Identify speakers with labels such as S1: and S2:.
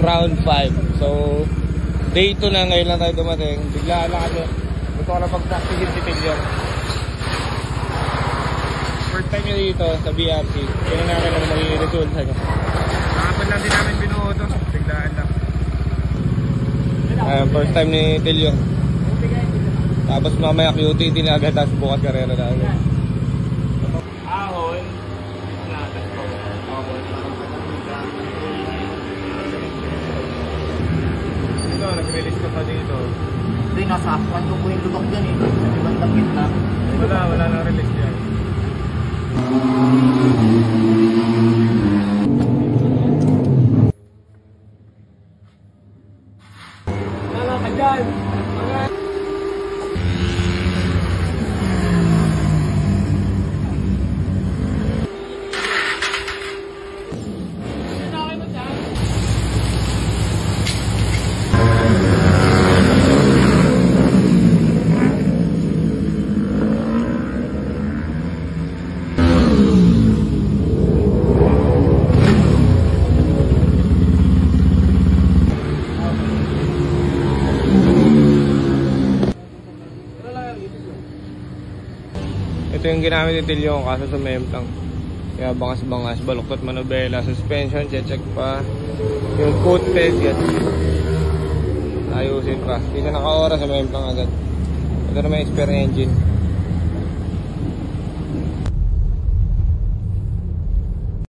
S1: round 5. So, day 2 na, ngayon lang tayo dumating. Biglaan na kasi. Gusto ko na pag-practice si Tilyon. First time nyo dito sa BRC. Kaya namin ang magiging resulta nyo. Nakapad lang din namin binuo ito. Biglaan lang. First time ni Tilyon. Tapos mamaya QTT na agad. Tapos bukas karera na agad. Ahon. Ito, nag-release ka pa dito.
S2: Ito yung nasa akwan ko po yung lutok dyan eh. Ibang tapit na.
S1: Wala nang release yan. Wala ka dyan! Ito yung ginamit ni Tilyon kaso sa Memplang. Kaya bangas-bangas, baluktot manobela, suspension, check pa. Yung foot peg, yan. Ayusin pa. Hindi na naka-oras sa Memplang agad. Ito naman yung spare engine.